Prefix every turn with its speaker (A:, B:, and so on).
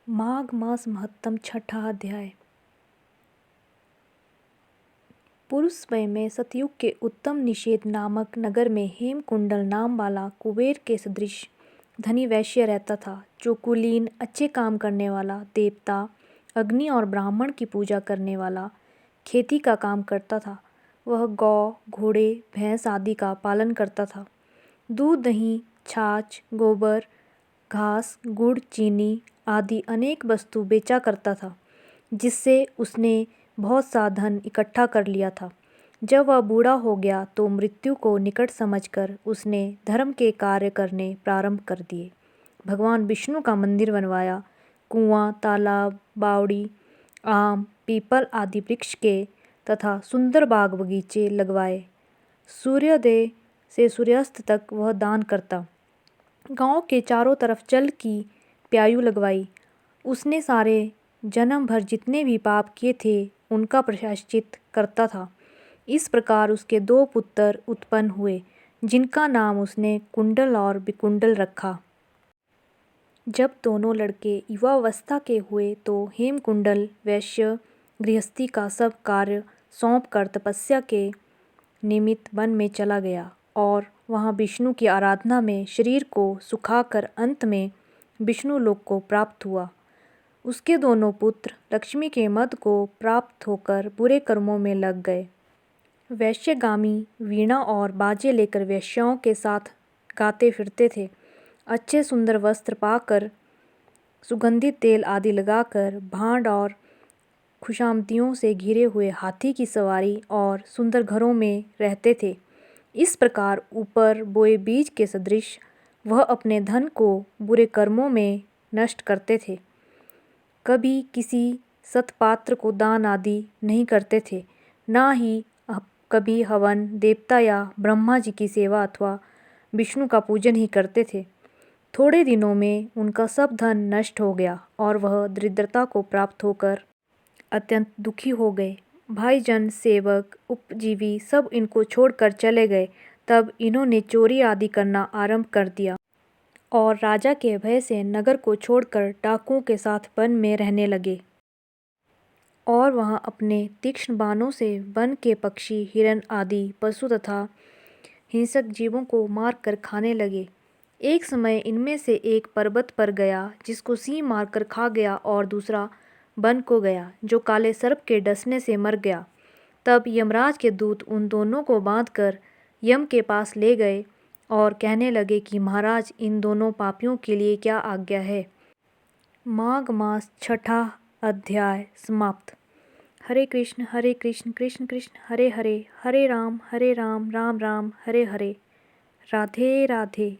A: माघ मास महत्तम छठा अध्याय। पूर्व समय में सतयुग के उत्तम निषेध नामक नगर में हेमकुंडल नाम वाला कुबेर के सदृश धनी वैश्य रहता था, जो कुलीन, अच्छे काम करने वाला, देवता, अग्नि और ब्राह्मण की पूजा करने वाला, खेती का काम करता था। वह गौ, घोड़े, भैंस आदि का पालन करता था। दूध, दही, छाछ, गोबर, घास, गुड़, चीनी आदि अनेक वस्तु बेचा करता था, जिससे उसने बहुत सा धन इकट्ठा कर लिया था। जब वह बूढ़ा हो गया तो मृत्यु को निकट समझकर उसने धर्म के कार्य करने प्रारंभ कर दिए। भगवान विष्णु का मंदिर बनवाया, कुआं, तालाब, बावड़ी, आम, पीपल आदि वृक्ष के तथा सुंदर बाग बगीचे लगवाए। सूर्योदय से सूर्यास्त तक वह दान करता। गांव के चारों तरफ जल की प्यायु लगवाई। उसने सारे जन्म भर जितने भी पाप किए थे उनका प्रायश्चित करता था। इस प्रकार उसके 2 पुत्र उत्पन्न हुए, जिनका नाम उसने कुंडल और विकुंडल रखा। जब दोनों लड़के युवावस्था के हुए तो हेमकुंडल वैश्य गृहस्थी का सब कार्य सौंपकर तपस्या के निमित्त वन में चला गया और वहाँ विष्णु की आराधना में शरीर को सुखाकर अंत में विष्णु लोक को प्राप्त हुआ। उसके दोनों पुत्र लक्ष्मी के मद को प्राप्त होकर बुरे कर्मों में लग गए। वैश्यगामी वीणा और बाजे लेकर वेश्याओं के साथ गाते फिरते थे। अच्छे सुंदर वस्त्र पाकर, सुगंधित तेल आदि लगाकर, भांड और खुशामदियों से घिरे हुए हाथी की सवारी और सुंदर घरों में रहते थे। इस प्रकार ऊपर बोए बीज के सदृश वह अपने धन को बुरे कर्मों में नष्ट करते थे। कभी किसी सत्पात्र को दान आदि नहीं करते थे, ना ही कभी हवन, देवता या ब्रह्मा जी की सेवा अथवा विष्णु का पूजन ही करते थे। थोड़े दिनों में उनका सब धन नष्ट हो गया और वह दरिद्रता को प्राप्त होकर अत्यंत दुखी हो गए। भाईजन, सेवक, उपजीवी सब इनको छोड़कर चले गए। तब इन्होंने चोरी आदि करना आरंभ कर दिया और राजा के भय से नगर को छोड़कर डाकुओं के साथ वन में रहने लगे और वहां अपने तीक्ष्ण बाणों से वन के पक्षी, हिरण आदि पशु तथा हिंसक जीवों को मारकर खाने लगे। एक समय इनमें से एक पर्वत पर गया, जिसको सिंह मारकर खा गया, और दूसरा वन को गया, जो काले सर्प के डसने से मर गया। तब यमराज के दूत उन दोनों को बांधकर यम के पास ले गए और कहने लगे कि महाराज, इन दोनों पापियों के लिए क्या आज्ञा है। माघ मास छठा अध्याय समाप्त। हरे कृष्ण कृष्ण कृष्ण हरे हरे, हरे राम राम राम हरे हरे। राधे राधे।